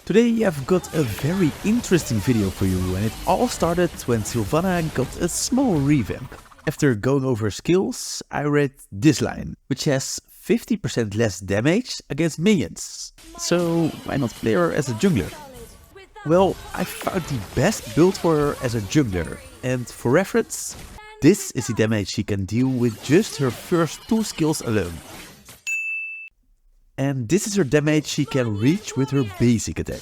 Today I've got a very interesting video for you, and it all started when Silvanna got a small revamp. After going over skills, I read this line, which has 50% less damage against minions. So why not play her as a jungler? Well, I found the best build for her as a jungler, and for reference, this is the damage she can deal with just her first 2 skills alone. And this is her damage she can reach with her basic attack.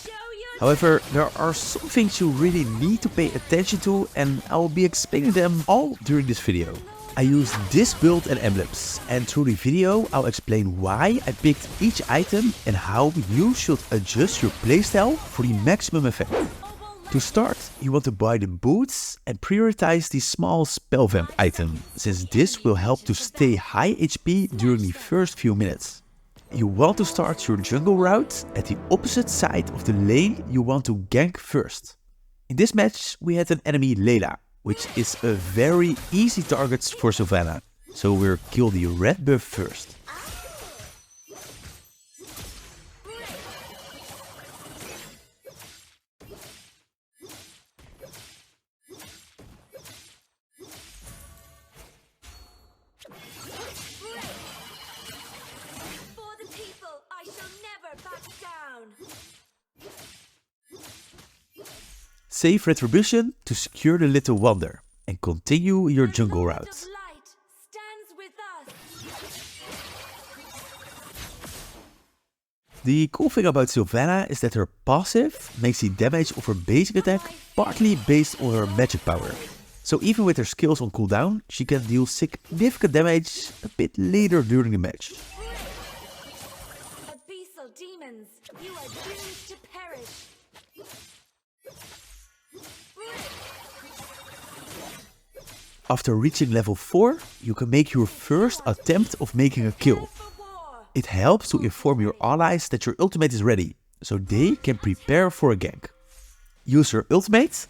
However, there are some things you really need to pay attention to, and I will be explaining them all during this video. I used this build and emblems, and through the video I'll explain why I picked each item and how you should adjust your playstyle for the maximum effect. To start, you want to buy the boots and prioritize the small spell vamp item, since this will help to stay high HP during the first few minutes. You want to start your jungle route at the opposite side of the lane you want to gank first. In this match we had an enemy Layla, which is a very easy target for Silvanna, so we'll kill the red buff first. Save Retribution to secure the Little Wonder and continue your jungle route. The cool thing about Silvanna is that her passive makes the damage of her basic attack partly based on her magic power. So even with her skills on cooldown, she can deal significant damage a bit later during the match. Abyssal demons, you are doomed to perish. After reaching level 4, you can make your first attempt of making a kill. It helps to inform your allies that your ultimate is ready, so they can prepare for a gank. Use your ultimate,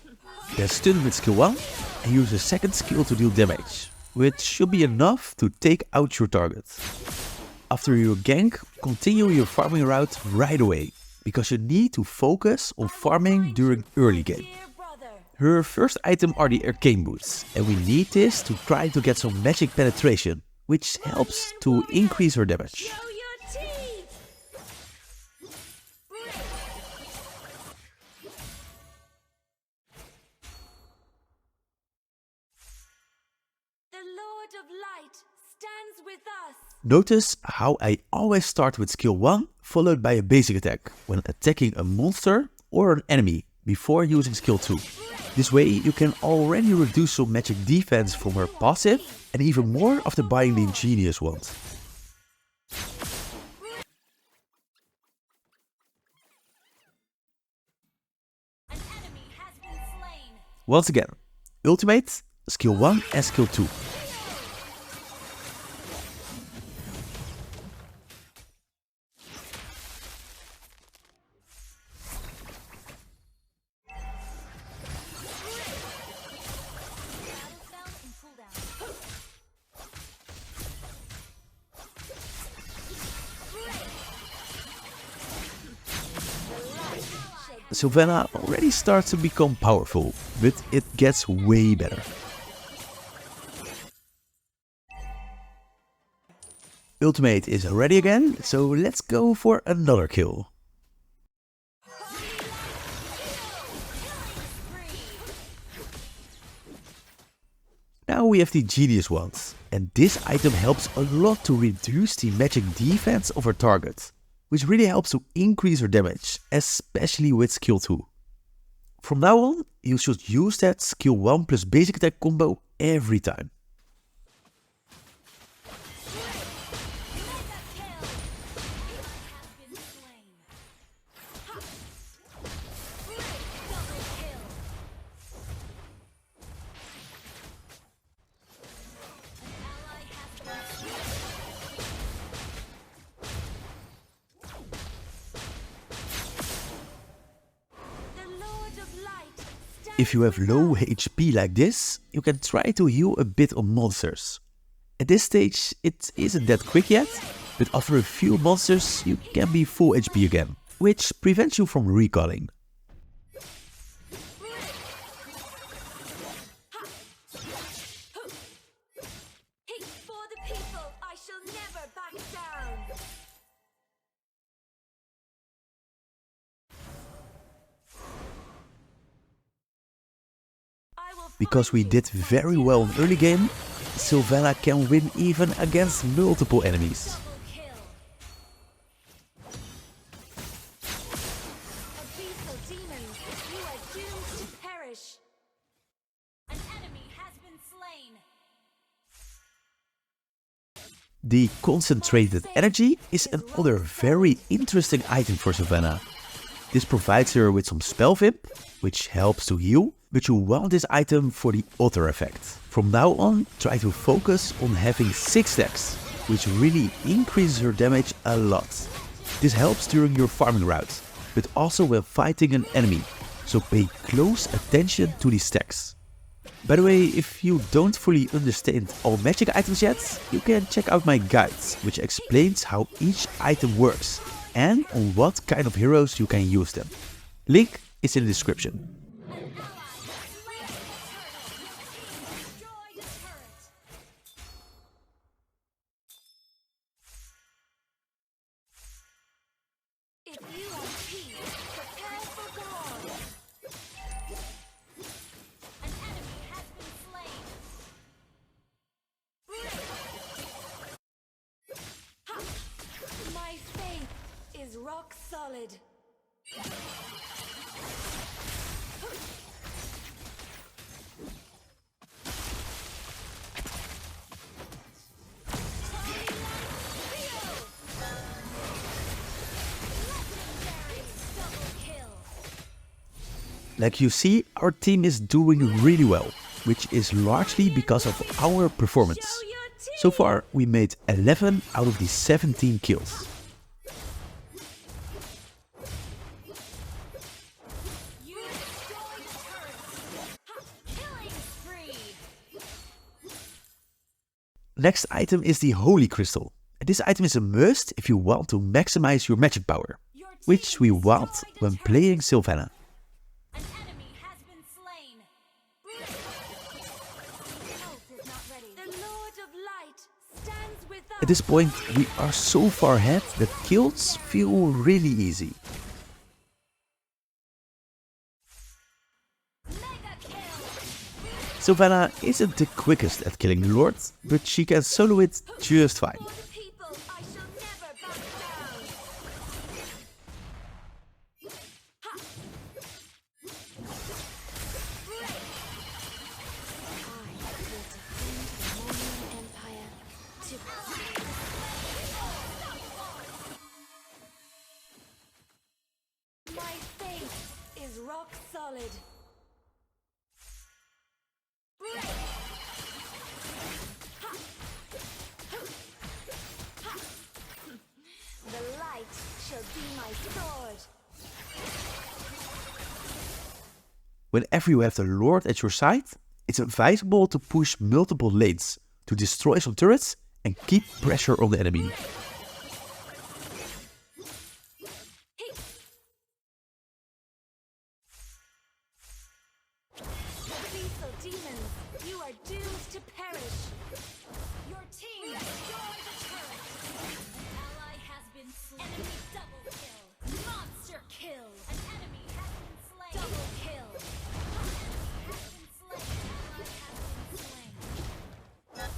then stun with skill 1, and use a second skill to deal damage, which should be enough to take out your target. After your gank, continue your farming route right away, because you need to focus on farming during early game. Her first item are the arcane boots, and we need this to try to get some magic penetration, which helps to increase her damage. The Lord of Light stands with us. Notice how I always start with skill 1 followed by a basic attack when attacking a monster or an enemy before using skill 2. This way you can already reduce some magic defense from her passive and even more after buying the Genius wand. An enemy has been slain. Once again, ultimate, skill 1 and skill 2. Silvanna already starts to become powerful, but it gets way better. Ultimate is ready again, so let's go for another kill. Now we have the Genius wand, and this item helps a lot to reduce the magic defense of our target, which really helps to increase her damage, especially with skill 2. From now on, you should use that skill 1 plus basic attack combo every time. If you have low HP like this, you can try to heal a bit on monsters. At this stage it isn't that quick yet, but after a few monsters you can be full HP again. which prevents you from recalling. For the people, I shall never back down. Because we did very well in early game, Silvanna can win even against multiple enemies. Abyssal demons, you are doomed to perish. An enemy has been slain. The concentrated energy is another very interesting item for Silvanna. This provides her with some spell vip, which helps to heal, but you want this item for the other effect. From now on, try to focus on having 6 stacks, which really increases her damage a lot. This helps during your farming route, but also when fighting an enemy, so pay close attention to these stacks. By the way, if you don't fully understand all magic items yet, you can check out my guides, which explains how each item works and on what kind of heroes you can use them. Link is in the description. If you want peace, prepare for war. An enemy has been slain. Ha! My faith is rock solid. Like you see, our team is doing really well, which is largely because of our performance. So far, we made 11 out of the 17 kills. You destroy the turret. Ha! Killing spree. Next item is the Holy Crystal. This item is a must if you want to maximize your magic power, which we want when playing Silvanna. An enemy has been slain. Help is not ready. The Lord of Light stands with us. At this point, we are so far ahead that kills feel really easy. Mega kill. Silvanna isn't the quickest at killing the Lord, but she can solo it just fine. For the people, I shall never back down. Ha! Break. I will defend the Monian Empire to my faith is rock solid. Break. Ha! Ha! The light shall be my sword. Whenever you have the Lord at your side, it's advisable to push multiple lanes to destroy some turrets and keep pressure on the enemy. Abyssal demons, you are doomed to perish. Your team destroyed the turret. An ally has been slain. Enemy double kill. Monster kill. An enemy has been slain. Double kill. An enemy has been slain. Ally has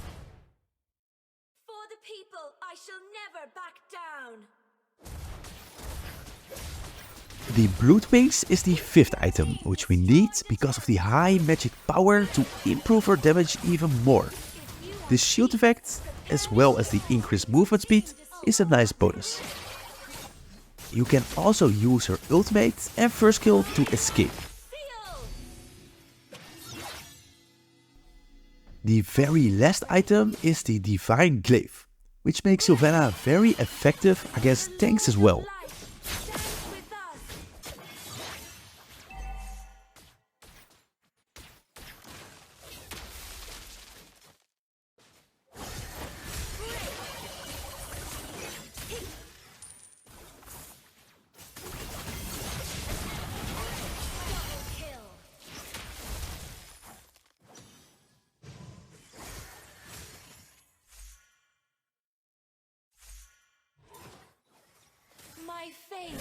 been slain. For the people, I shall never back down. The Blood Wings is the 5th item, which we need because of the high magic power to improve our damage even more. The shield effect, as well as the increased movement speed, is a nice bonus. You can also use her ultimate and first kill to escape. The very last item is the Divine Glaive, which makes Silvanna very effective against tanks as well. base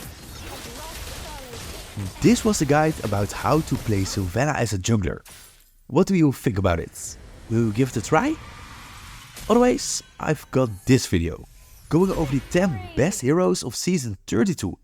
has lost solid. This was the guide about how to play Silvanna as a jungler. What do you think about it? Will you give it a try? Otherwise, I've got this video, going over the 10 best heroes of season 32